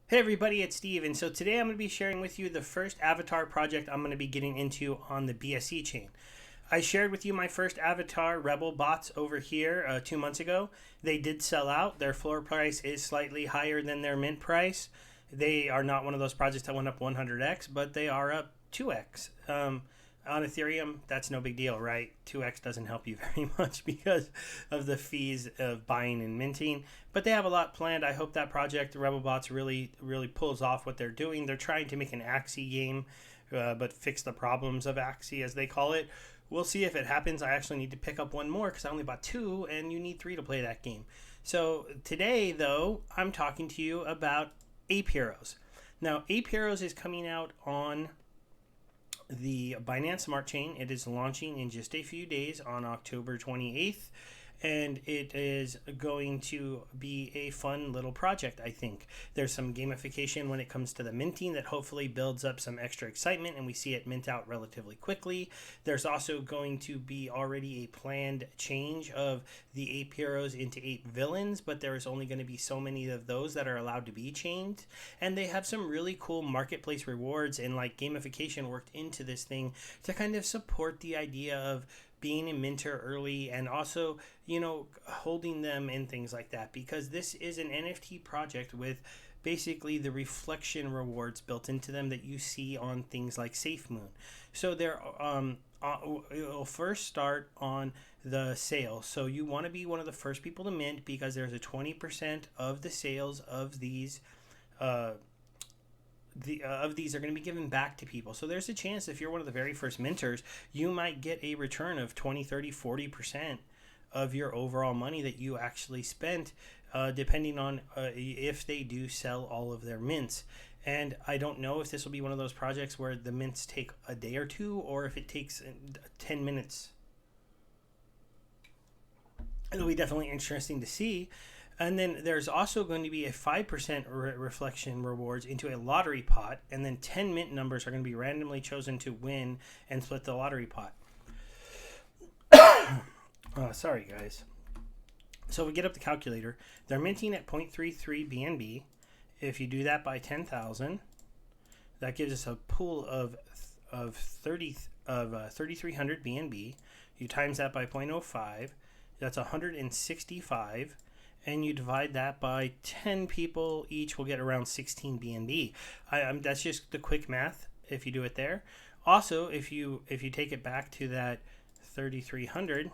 Hey everybody, it's Steve, and so today I'm going to be sharing with you the first avatar project I'm going to be getting into on the BSC chain. I shared with you my first avatar Rebel bots over here 2 months ago. They did sell out. Their floor price is slightly higher than their mint price. They are not one of those projects that went up 100x, but they are up 2x. On Ethereum, that's no big deal, right? 2x doesn't help you very much because of the fees of buying and minting. But they have a lot planned. I hope that project, Rebelbots, really pulls off what they're doing. They're trying to make an Axie game, but fix the problems of Axie, as they call it. We'll see if it happens. I actually need to pick up one more because I only bought two, and you need three to play that game. So today, though, I'm talking to you about Ape Heroes. Now, Ape Heroes is coming out on the Binance Smart Chain. It is launching in just a few days on October 28th, and it is going to be a fun little project, I think. There's some gamification when it comes to the minting that hopefully builds up some extra excitement, and we see it mint out relatively quickly. There's also going to be already a planned change of the Ape Heroes into Ape Villains, but there is only going to be so many of those that are allowed to be changed. And they have some really cool marketplace rewards and like gamification worked into this thing to kind of support the idea of being a minter early and also, holding them and things like that, because this is an NFT project with basically the reflection rewards built into them that you see on things like SafeMoon. So it'll first start on the sale. So you want to be one of the first people to mint because there's a 20% of the sales of these of these are going to be given back to people. So there's a chance if you're one of the very first minters, you might get a return of 20, 30, 40% of your overall money that you actually spent, depending on if they do sell all of their mints. And I don't know if this will be one of those projects where the mints take a day or two, or if it takes 10 minutes. It'll be definitely interesting to see. And then there's also going to be a 5% reflection rewards into a lottery pot. And then 10 mint numbers are going to be randomly chosen to win and split the lottery pot. Sorry, guys. So we get up the calculator. They're minting at 0.33 BNB. If you do that by 10,000, that gives us a pool of 3,300 BNB. You times that by 0.05. That's 165. And you divide that by 10 people, each will get around 16 BNB. That's just the quick math if you do it there. Also, if you take it back to that 3,300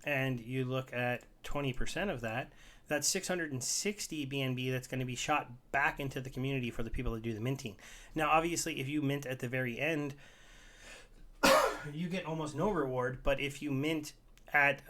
and you look at 20% of that, that's 660 BNB that's going to be shot back into the community for the people that do the minting. Now, obviously, if you mint at the very end, you get almost no reward, but if you mint at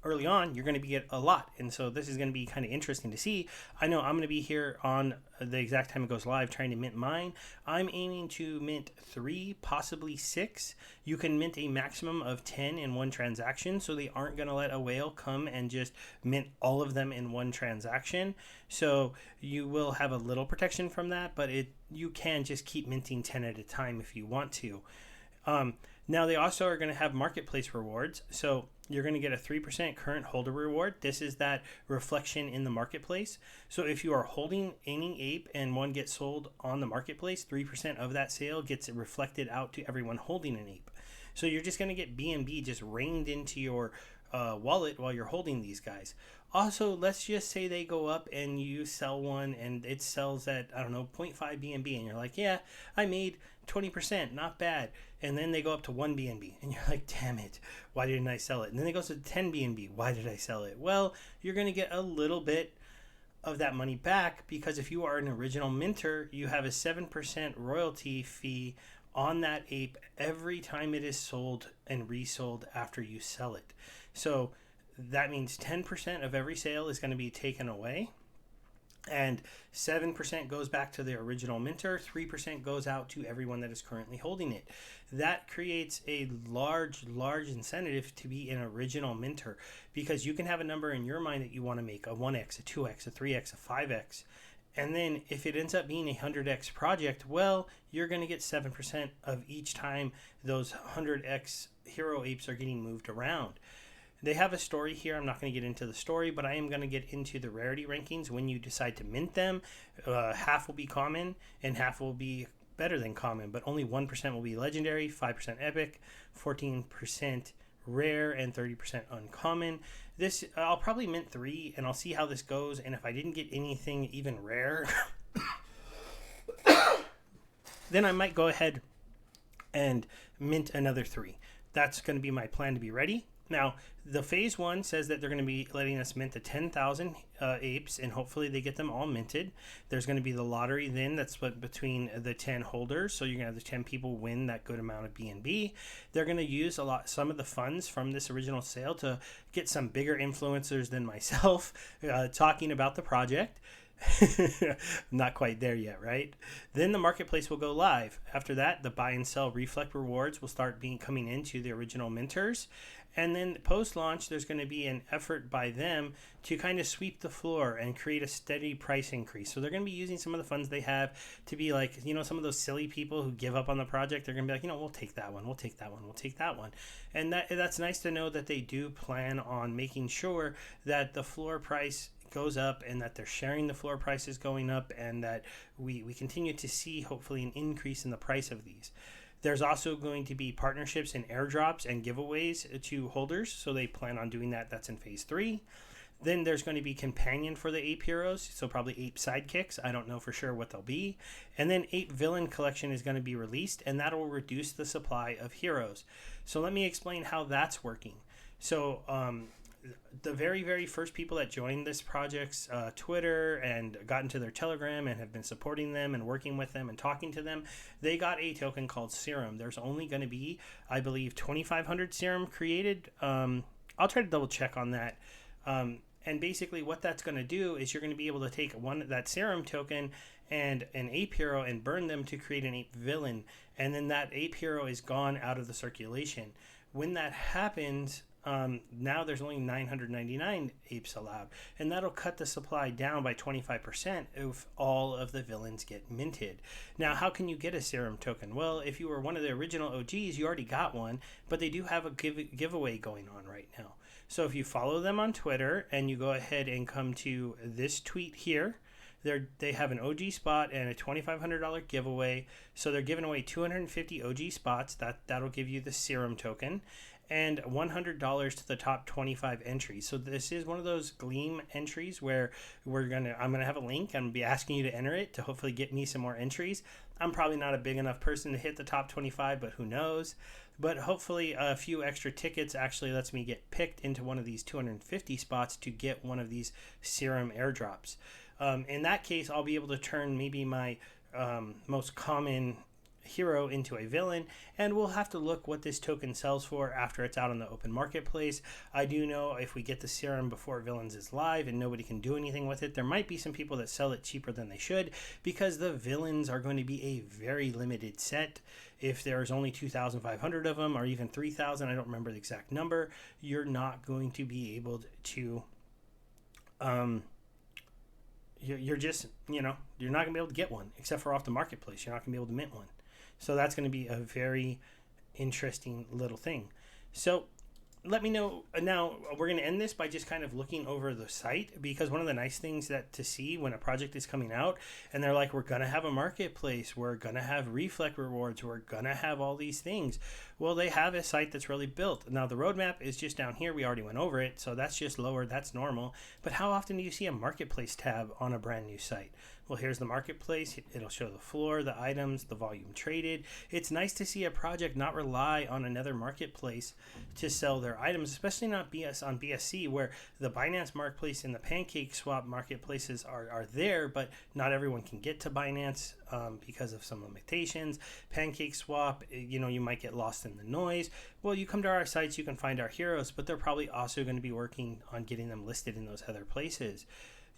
early on, you're going to get a lot. And so this is going to be kind of interesting to see. I know I'm going to be here on the exact time it goes live trying to mint mine. I'm aiming to mint 3, possibly 6. You can mint a maximum of 10 in one transaction, so they aren't going to let a whale come and just mint all of them in one transaction. So you will have a little protection from that, but you can just keep minting 10 at a time if you want to. Now they also are going to have marketplace rewards. So you're going to get a 3% current holder reward. This is that reflection in the marketplace. So if you are holding any ape and one gets sold on the marketplace, 3% of that sale gets reflected out to everyone holding an ape. So you're just going to get BNB just rained into your wallet while you're holding these guys. Also, let's just say they go up and you sell one and it sells at, 0.5 BNB, and you're like, yeah, I made 20%, not bad. And then they go up to 1 BNB and you're like, damn it, why didn't I sell it? And then it goes to 10 BNB, why did I sell it? Well, you're going to get a little bit of that money back because if you are an original minter, you have a 7% royalty fee on that ape every time it is sold and resold after you sell it. So that means 10% of every sale is going to be taken away, and 7% goes back to the original minter, 3% goes out to everyone that is currently holding it. That creates a large incentive to be an original minter, because you can have a number in your mind that you want to make, a 1x, a 2x, a 3x, a 5x. And then if it ends up being a 100x project, well, you're going to get 7% of each time those 100x hero apes are getting moved around. They have a story here. I'm not going to get into the story, but I am going to get into the rarity rankings when you decide to mint them. Half will be common and half will be better than common, but only 1% will be legendary, 5% epic, 14% rare, and 30% uncommon. This I'll probably mint 3 and I'll see how this goes, and if I didn't get anything even rare then I might go ahead and mint another 3. That's going to be my plan to be ready. Now, the phase 1 says that they're going to be letting us mint the 10,000 apes, and hopefully they get them all minted. There's going to be the lottery then that's split between the 10 holders, so you're going to have the 10 people win that good amount of BNB. They're going to use some of the funds from this original sale to get some bigger influencers than myself talking about the project. Not quite there yet, right? Then the marketplace will go live. After that, the buy and sell reflect rewards will start coming into the original minters. And then post-launch, there's going to be an effort by them to kind of sweep the floor and create a steady price increase. So they're going to be using some of the funds they have to be like, some of those silly people who give up on the project. They're going to be like, we'll take that one, we'll take that one, we'll take that one. And that's nice to know that they do plan on making sure that the floor price goes up and that they're sharing the floor prices going up, and that we continue to see hopefully an increase in the price of these. There's also going to be partnerships and airdrops and giveaways to holders, so they plan on doing that. That's in phase 3. Then there's going to be companion for the Ape Heroes, so probably Ape sidekicks. I don't know for sure what they'll be. And then Ape Villain collection is going to be released, and that will reduce the supply of heroes. So let me explain how that's working. So the very, very first people that joined this project's Twitter and got into their Telegram and have been supporting them and working with them and talking to them, they got a token called Serum. There's only going to be, I believe, 2,500 Serum created. I'll try to double check on that. And basically what that's going to do is you're going to be able to take that Serum token and an Ape Hero and burn them to create an Ape Villain. And then that Ape Hero is gone out of the circulation. When that happens, now there's only 999 apes allowed, and that'll cut the supply down by 25% if all of the villains get minted. Now, how can you get a Serum token? Well, if you were one of the original OGs, you already got one, but they do have a giveaway going on right now. So if you follow them on Twitter and you go ahead and come to this tweet here, they have an OG spot and a $2,500 giveaway. So they're giving away 250 OG spots. That'll give you the Serum token, and $100 to the top 25 entries. So this is one of those Gleam entries where I'm gonna have a link. I'm gonna be asking you to enter it to hopefully get me some more entries. I'm probably not a big enough person to hit the top 25, but who knows? But hopefully a few extra tickets actually lets me get picked into one of these 250 spots to get one of these Serum airdrops. In that case, I'll be able to turn maybe my most common hero into a villain, and we'll have to look what this token sells for after it's out on the open marketplace. I do know if we get the Serum before Villains is live and nobody can do anything with it, there might be some people that sell it cheaper than they should, because the villains are going to be a very limited set. If there's only 2,500 of them, or even 3,000, I don't remember the exact number, you're not going to be able to you're just, you're not going to be able to get one, except for off the marketplace. You're not going to be able to mint one. So that's going to be a very interesting little thing. So let me know. Now, we're going to end this by just kind of looking over the site, because one of the nice things to see when a project is coming out and they're like, we're going to have a marketplace, we're going to have reflect rewards, we're going to have all these things. Well, they have a site that's really built. Now, the roadmap is just down here. We already went over it, so that's just lower. That's normal. But how often do you see a marketplace tab on a brand new site? Well, here's the marketplace. It'll show the floor, the items, the volume traded. It's nice to see a project not rely on another marketplace to sell their items, especially not on BSC, where the Binance marketplace and the Pancake Swap marketplaces are there, but not everyone can get to Binance because of some limitations. Pancake Swap, you might get lost in the noise. Well, you come to our sites, you can find our heroes, but they're probably also going to be working on getting them listed in those other places.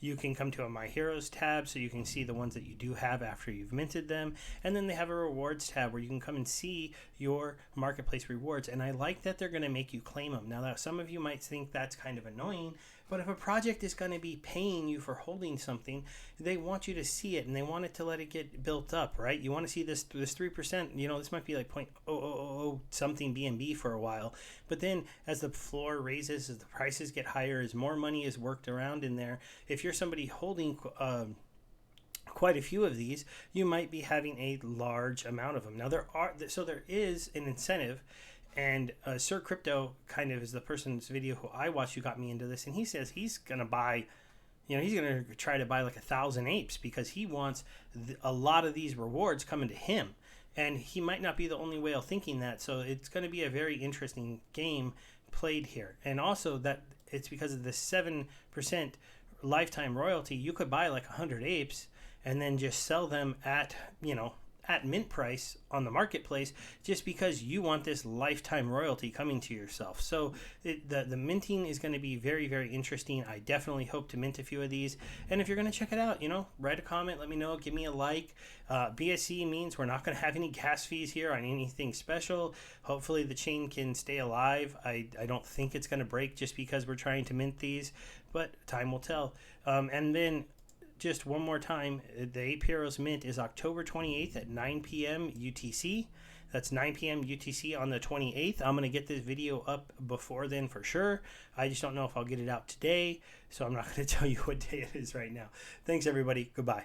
You can come to a My Heroes tab so you can see the ones that you do have after you've minted them. And then they have a rewards tab where you can come and see your marketplace rewards. And I like that they're going to make you claim them. Now, some of you might think that's kind of annoying, But if a project is going to be paying you for holding something, they want you to see it and they want it to let it get built up, right? You want to see this 3%, this might be like 0.000 something BNB for a while. But then as the floor raises, as the prices get higher, as more money is worked around in there, if you're somebody holding quite a few of these, you might be having a large amount of them. Now there is an incentive. And Sir Crypto kind of is the person's video who I watched who got me into this, and he says he's gonna buy, he's gonna try to buy like 1,000 apes because he wants a lot of these rewards coming to him, and he might not be the only whale thinking that. So it's going to be a very interesting game played here, and also that it's because of the 7% lifetime royalty. You could buy like 100 apes and then just sell them at at mint price on the marketplace just because you want this lifetime royalty coming to yourself. So the minting is going to be very, very interesting. I definitely hope to mint a few of these. And if you're going to check it out, write a comment, let me know, give me a like. BSC means we're not going to have any gas fees here on anything special. Hopefully the chain can stay alive. I don't think it's going to break just because we're trying to mint these, but time will tell. And then just one more time, the Ape Heroes Mint is October 28th at 9 p.m. UTC. That's 9 p.m. UTC on the 28th. I'm going to get this video up before then for sure. I just don't know if I'll get it out today, so I'm not going to tell you what day it is right now. Thanks, everybody. Goodbye.